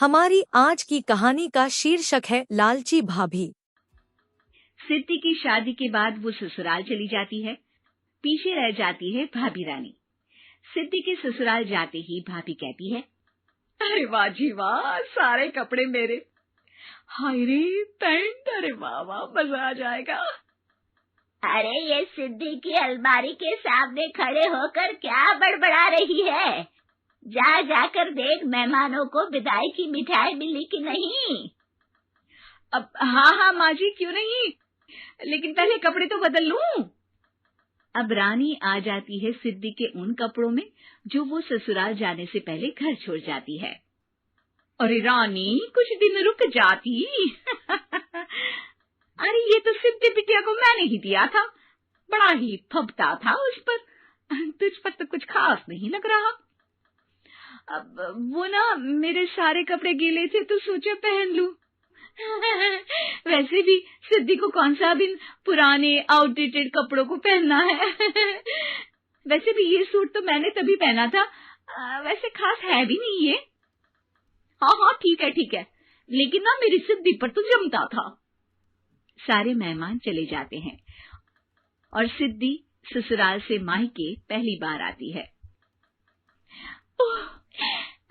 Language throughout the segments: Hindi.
हमारी आज की कहानी का शीर्षक है लालची भाभी। सिद्धि की शादी के बाद वो ससुराल चली जाती है। पीछे रह जाती है भाभी रानी। सिद्धि के ससुराल जाते ही भाभी कहती है, अरे वाह जी वाह, सारे कपड़े मेरे। हाय रे पैंट, अरे वाह वाह, मजा आ जाएगा। अरे ये सिद्धि की अलमारी के सामने खड़े होकर क्या बड़बड़ा रही है? जाकर देख मेहमानों को विदाई की मिठाई मिली कि नहीं। अब हाँ माँ जी, क्यों नहीं, लेकिन पहले कपड़े तो बदल लूं। अब रानी आ जाती है सिद्धि के उन कपड़ों में जो वो ससुराल जाने से पहले घर छोड़ जाती है। अरे रानी, कुछ दिन रुक जाती। अरे ये तो सिद्धि बिटिया को मैंने ही दिया था, बड़ा ही फबता था उस पर, तुझ पर तो कुछ खास नहीं लग रहा। अब वो ना मेरे सारे कपड़े गीले थे तो सोचा पहन लूं। वैसे भी सिद्धि को कौन सा भी पुराने आउटडेटेड कपड़ों को पहनना है। वैसे भी ये सूट तो मैंने तभी पहना था, वैसे खास है भी नहीं ये। हाँ ठीक है, लेकिन ना मेरी सिद्धि पर तो जमता था। सारे मेहमान चले जाते हैं और सिद्धि ससुराल से मायके पहली बार आती है।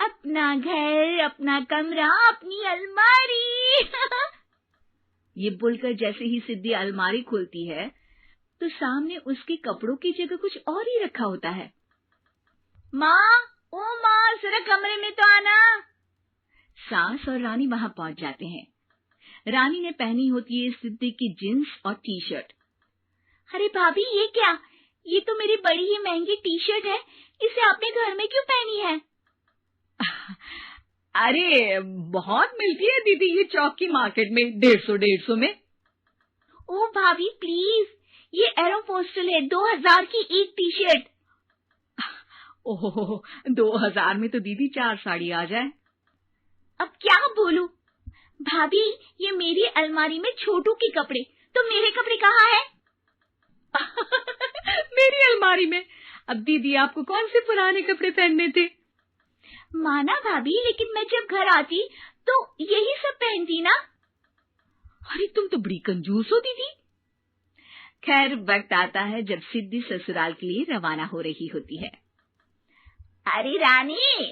अपना घर, अपना कमरा, अपनी अलमारी। ये बोलकर जैसे ही सिद्धि अलमारी खोलती है तो सामने उसके कपड़ों की जगह कुछ और ही रखा होता है। ओ माँ, जरा कमरे में तो आना। सास और रानी वहां पहुंच जाते हैं। रानी ने पहनी होती है सिद्धि की जींस और टी शर्ट। अरे भाभी, ये क्या? ये तो मेरी बड़ी ही महंगी टी शर्ट है, इसे आपने घर में क्यों पहनी है? अरे बहुत मिलती है दीदी ये चौक की मार्केट में, 150 में। ओ भाभी प्लीज, ये एरोपोस्टल है, 2000 की एक टी शर्ट। ओह, 2000 में तो दीदी 4 साड़ी आ जाए। अब क्या बोलूं भाभी, ये मेरी अलमारी में छोटू के कपड़े, तो मेरे कपड़े कहाँ है? मेरी अलमारी में। अब दीदी आपको कौन से पुराने कपड़े पहनने थे? माना भाभी, लेकिन मैं जब घर आती तो यही सब पहनती ना। अरे तुम तो बड़ी कंजूस हो दीदी। खैर, वक्त आता है जब सिद्धि ससुराल के लिए रवाना हो रही होती है। अरे रानी,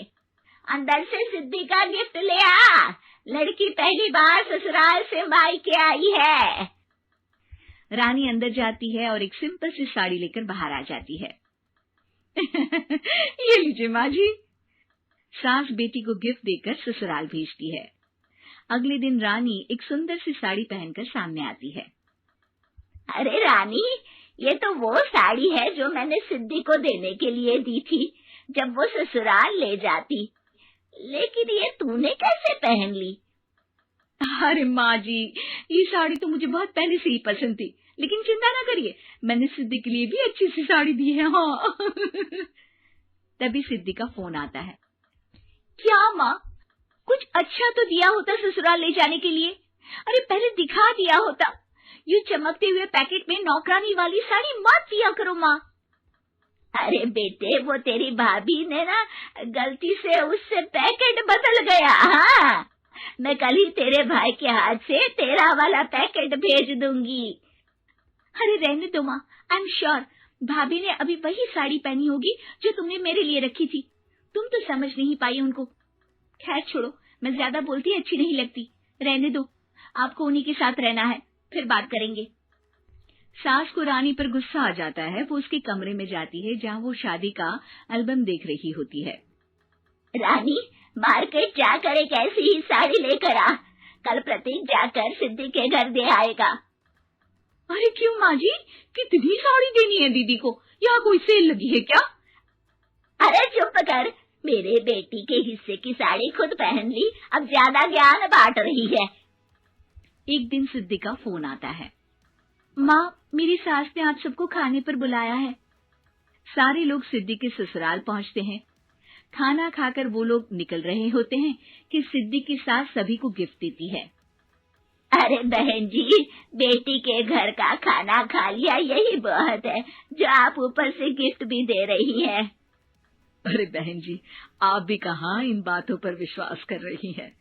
अंदर से सिद्धि का गिफ्ट ले आ, लड़की पहली बार ससुराल से मायके आई है। रानी अंदर जाती है और एक सिंपल सी साड़ी लेकर बाहर आ जाती है। ये लीजिए माँ जी। सास बेटी को गिफ्ट देकर ससुराल भेजती है। अगले दिन रानी एक सुंदर सी साड़ी पहनकर सामने आती है। अरे रानी, ये तो वो साड़ी है जो मैंने सिद्धि को देने के लिए दी थी जब वो ससुराल ले जाती, लेकिन ये तूने कैसे पहन ली? अरे माँ जी, ये साड़ी तो मुझे बहुत पहले से ही पसंद थी, लेकिन चिंता ना करिए, मैंने सिद्धि के लिए भी अच्छी सी साड़ी दी है। हाँ। तभी सिद्धि का फोन आता है। क्या माँ, कुछ अच्छा तो दिया होता ससुराल ले जाने के लिए, अरे पहले दिखा दिया होता। ये चमकते हुए पैकेट में नौकरानी वाली साड़ी मत दिया करो माँ। अरे बेटे, वो तेरी भाभी ने ना गलती से उससे पैकेट बदल गया। हाँ, मैं कल ही तेरे भाई के हाथ से तेरा वाला पैकेट भेज दूंगी। अरे रहने दो माँ, आई एम श्योर भाभी ने अभी वही साड़ी पहनी होगी जो तुमने मेरे लिए रखी थी, तुम तो समझ नहीं पाई उनको। खैर छोड़ो, मैं ज्यादा बोलती अच्छी नहीं लगती, रहने दो, आपको उन्हीं के साथ रहना है, फिर बात करेंगे। सास को रानी पर गुस्सा आ जाता है। वो उसके कमरे में जाती है जहाँ वो शादी का एल्बम देख रही होती है। रानी, मार्केट जाकर एक ऐसी ही साड़ी लेकर आ, कल प्रतीक जाकर सिद्धि के घर दे आएगा। अरे क्यों माँ जी, कितनी साड़ी देनी है दीदी को? यहाँ कोई सेल लगी है क्या? अरे चुप कर, मेरे बेटी के हिस्से की साड़ी खुद पहन ली, अब ज्यादा ज्ञान बांट रही है। एक दिन सिद्धि का फोन आता है। माँ, मेरी सास ने आप सबको खाने पर बुलाया है। सारे लोग सिद्धि के ससुराल पहुँचते हैं। खाना खाकर वो लोग निकल रहे होते हैं कि सिद्धि की सास सभी को गिफ्ट देती है। अरे बहन जी, बेटी के घर का खाना खा लिया, यही बहुत है जो आप ऊपर से गिफ्ट भी दे रही हैं। अरे बहन जी, आप भी कहाँ इन बातों पर विश्वास कर रही हैं।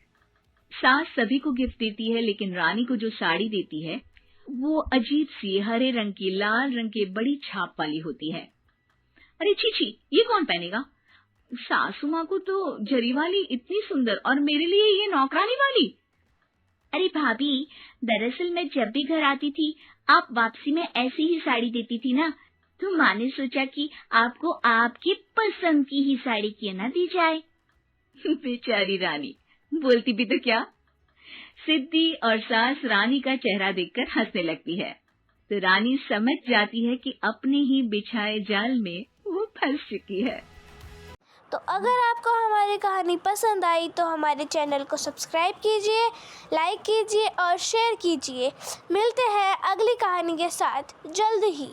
सास सभी को गिफ्ट देती है, लेकिन रानी को जो साड़ी देती है वो अजीब सी हरे रंग की लाल रंग की बड़ी छाप वाली होती है। अरे छी, ये कौन पहनेगा? सासू माँ को तो जरी वाली इतनी सुंदर, और मेरे लिए ये नौकरानी वाली। अरे भाभी, दरअसल मैं जब भी घर आती थी आप वापसी में ऐसी ही साड़ी देती थी ना, तो माँ ने सोचा कि आपको आपकी पसंद की ही साड़ी क्यों ना दी जाए। बेचारी रानी, बोलती भी तो क्या। सिद्धि और सास रानी का चेहरा देखकर हंसने लगती है, तो रानी समझ जाती है कि अपने ही बिछाए जाल में वो फंस चुकी है। तो अगर आपको हमारी कहानी पसंद आई तो हमारे चैनल को सब्सक्राइब कीजिए, लाइक कीजिए और शेयर कीजिए। मिलते हैं अगली कहानी के साथ जल्द ही।